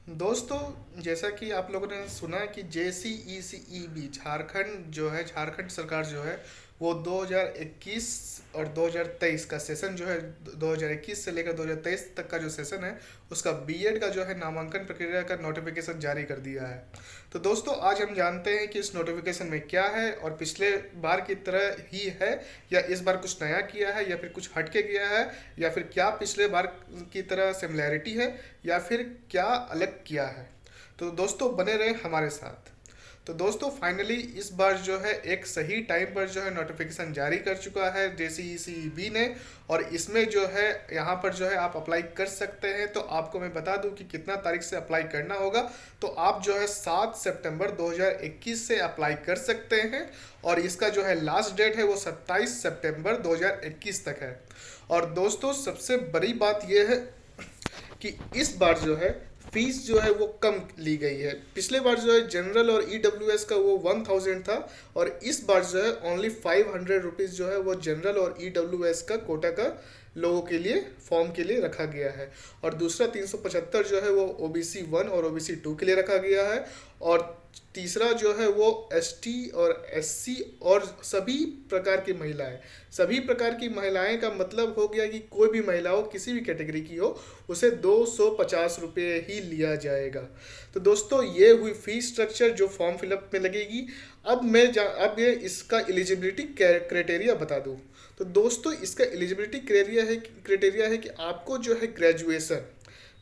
दोस्तों, जैसा कि आप लोगों ने सुना है कि JCECEB झारखंड जो है, झारखंड सरकार जो है वो 2021 और 2023 का सेशन जो है, 2021 से लेकर 2023 तक का जो सेशन है उसका बीएड का जो है नामांकन प्रक्रिया का नोटिफिकेशन जारी कर दिया है। तो दोस्तों, आज हम जानते हैं कि इस नोटिफिकेशन में क्या है और पिछले बार की तरह ही है या इस बार कुछ नया किया है या फिर कुछ हटके गया है, या फिर क्या पिछले बार की तरह सिमिलैरिटी है या फिर क्या अलग किया है। तो दोस्तों, बने रहे हमारे साथ। तो दोस्तों, फाइनली इस बार जो है एक सही टाइम पर जो है नोटिफिकेशन जारी कर चुका है JCECB ने। और इसमें जो है यहाँ पर जो है आप अप्लाई कर सकते हैं। तो आपको मैं बता दूं कि कितना तारीख से अप्लाई करना होगा। तो आप जो है 7 सितंबर 2021 से अप्लाई कर सकते हैं और इसका जो है लास्ट डेट है वो 27 सितंबर 2021 तक है। और दोस्तों, सबसे बड़ी बात यह है कि इस बार जो है फीस जो है वो कम ली गई है। पिछले बार जो है जनरल और EWS का वो 1000 था और इस बार जो है ओनली 500 रुपीज़ जो है वो जनरल और EWS का कोटा का लोगों के लिए, फॉर्म के लिए रखा गया है। और दूसरा 375 जो है वो OBC 1 और OBC 2 के लिए रखा गया है। और तीसरा जो है वो ST और SC और सभी प्रकार की महिलाएं, सभी प्रकार की महिलाएं का मतलब हो गया कि कोई भी महिला हो, किसी भी कैटेगरी की हो, उसे 250 रुपये ही लिया जाएगा। तो दोस्तों, ये हुई फीस स्ट्रक्चर जो फॉर्म फिलअप में लगेगी। अब ये इसका एलिजिबिलिटी क्राइटेरिया बता दूं। तो दोस्तों, इसका एलिजिबिलिटी क्राइटेरिया है कि आपको जो है ग्रेजुएशन,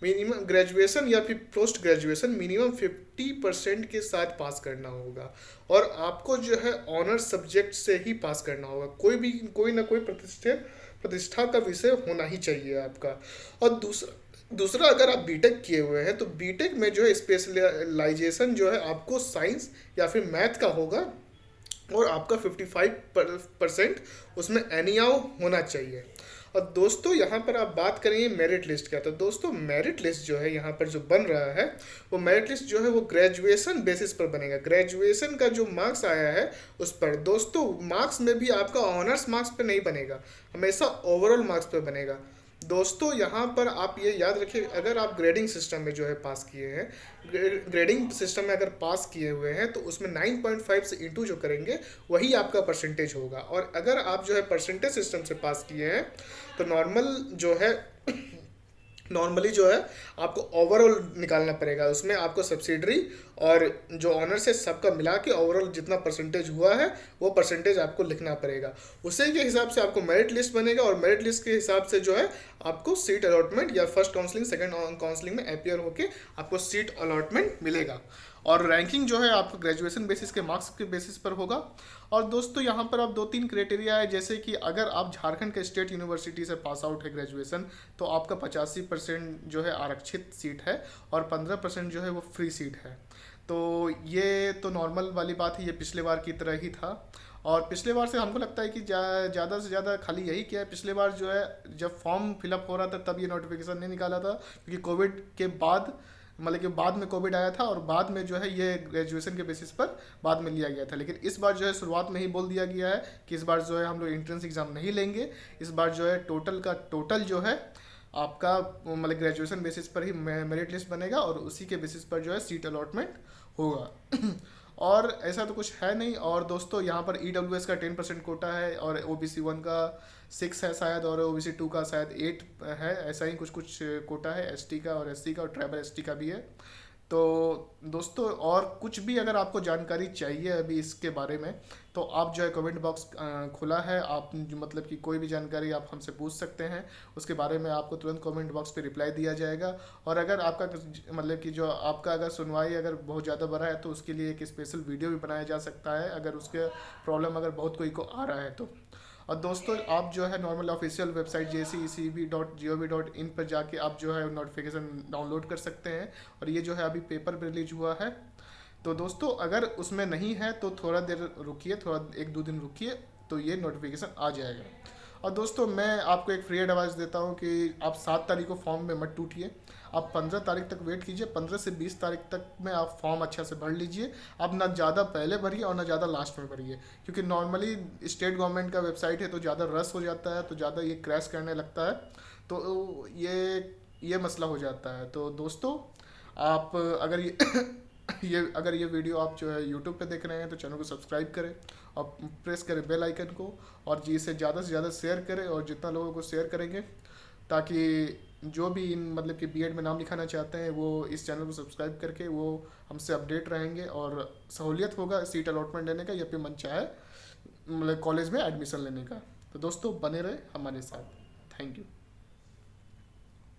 मिनिमम ग्रेजुएशन या फिर पोस्ट ग्रेजुएशन मिनिमम 50% के साथ पास करना होगा। और आपको जो है ऑनर सब्जेक्ट से ही पास करना होगा। कोई ना कोई प्रतिष्ठा का विषय होना ही चाहिए आपका। और दूसरा अगर आप बीटेक किए हुए हैं तो बीटेक में जो है स्पेशलाइजेशन जो है आपको साइंस या फिर मैथ का होगा। और आपका 55% उसमें एनियाव होना चाहिए। और दोस्तों, यहाँ पर आप बात करेंगे मेरिट लिस्ट का। तो दोस्तों, मेरिट लिस्ट जो है यहाँ पर जो बन रहा है वो मेरिट लिस्ट जो है वो ग्रेजुएशन बेसिस पर बनेगा। ग्रेजुएशन का जो मार्क्स आया है उस पर। दोस्तों, मार्क्स में भी आपका ऑनर्स मार्क्स पे नहीं बनेगा, हमेशा ओवरऑल मार्क्स पे बनेगा। दोस्तों, यहाँ पर आप ये याद रखिए, अगर आप ग्रेडिंग सिस्टम में जो है पास किए हैं, ग्रेडिंग सिस्टम में अगर पास किए हुए हैं तो उसमें 9.5 से इंटू जो करेंगे वही आपका परसेंटेज होगा। और अगर आप जो है परसेंटेज सिस्टम से पास किए हैं तो नॉर्मली जो है आपको ओवरऑल निकालना पड़ेगा। उसमें आपको सब्सिडरी और जो ऑनर्स है सबका मिला के ओवरऑल जितना परसेंटेज हुआ है वो परसेंटेज आपको लिखना पड़ेगा। उसी के हिसाब से आपको मेरिट लिस्ट बनेगा और मेरिट लिस्ट के हिसाब से जो है आपको सीट अलॉटमेंट या फर्स्ट काउंसलिंग सेकंड काउंसलिंग में अपियर होके आपको सीट अलॉटमेंट मिलेगा। और रैंकिंग जो है आपको ग्रेजुएशन बेसिस के मार्क्स के बेसिस पर होगा। और दोस्तों, यहाँ पर आप 2-3 क्राइटेरिया है, जैसे कि अगर आप झारखंड के स्टेट यूनिवर्सिटी से पास आउट है ग्रेजुएशन तो आपका 85% जो है आरक्षित सीट है और 15% जो है वो फ्री सीट है। तो ये तो नॉर्मल वाली बात है, ये पिछले बार की तरह ही था। और पिछले बार से हमको लगता है कि ज़्यादा से ज़्यादा खाली यही किया है। पिछले बार जो है जब फॉर्म फिलअप हो रहा था तब ये नोटिफिकेशन नहीं निकाला था, क्योंकि कोविड के बाद, मतलब कि बाद में कोविड आया था और बाद में जो है ये ग्रेजुएशन के बेसिस पर बाद में लिया गया था। लेकिन इस बार जो है शुरुआत में ही बोल दिया गया है कि इस बार जो है हम लोग एंट्रेंस एग्ज़ाम नहीं लेंगे। इस बार जो है टोटल का टोटल जो है आपका, मतलब ग्रेजुएशन बेसिस पर ही मेरिट लिस्ट बनेगा और उसी के बेसिस पर जो है सीट अलॉटमेंट होगा। और ऐसा तो कुछ है नहीं। और दोस्तों, यहाँ पर EWS का 10% कोटा है और OBC 1 का 6 है शायद, और OBC 2 का शायद 8 है। ऐसा ही कुछ कुछ कोटा है ST का और SC का और ट्राइबल ST का भी है। तो दोस्तों, और कुछ भी अगर आपको जानकारी चाहिए अभी इसके बारे में तो आप जो है कमेंट बॉक्स खुला है। आप मतलब कि कोई भी जानकारी आप हमसे पूछ सकते हैं, उसके बारे में आपको तुरंत कमेंट बॉक्स पे रिप्लाई दिया जाएगा। और अगर आपका मतलब कि जो आपका अगर सुनवाई अगर बहुत ज़्यादा बड़ा है तो उसके लिए एक स्पेशल वीडियो भी बनाया जा सकता है, अगर उसके प्रॉब्लम अगर बहुत कोई को आ रहा है तो। और दोस्तों, आप जो है नॉर्मल ऑफिशियल वेबसाइट jcecb.gov.in पर जाके आप जो है नोटिफिकेशन डाउनलोड कर सकते हैं। और ये जो है अभी पेपर पर रिलीज हुआ है। तो दोस्तों, अगर उसमें नहीं है तो थोड़ा देर रुकिए, थोड़ा 1-2 दिन रुकिए, तो ये नोटिफिकेशन आ जाएगा। और दोस्तों, मैं आपको एक फ्री एडवाइस देता हूँ कि आप 7 तारीख को फॉर्म में मत टूटिए। आप 15 तारीख तक वेट कीजिए। 15 से 20 तारीख तक में आप फॉर्म अच्छा से भर लीजिए। आप ना ज़्यादा पहले भरिए और ना ज़्यादा लास्ट में भरिए, क्योंकि नॉर्मली स्टेट गवर्नमेंट का वेबसाइट है तो ज़्यादा रश हो जाता है, तो ज़्यादा ये क्रैश करने लगता है। तो ये मसला हो जाता है। तो दोस्तों, आप अगर ये अगर ये वीडियो आप जो है यूट्यूब पे देख रहे हैं तो चैनल को सब्सक्राइब करें और प्रेस करें बेल आइकन को, और जी इसे ज़्यादा से ज़्यादा शेयर करें, और जितना लोगों को शेयर करेंगे ताकि जो भी इन मतलब कि बीएड में नाम लिखाना चाहते हैं वो इस चैनल को सब्सक्राइब करके वो हमसे अपडेट रहेंगे, और सहूलियत होगा सीट अलॉटमेंट लेने का या फिर मन चाहे मतलब कॉलेज में एडमिशन लेने का। तो दोस्तों बने रहे हमारे साथ। Thank you.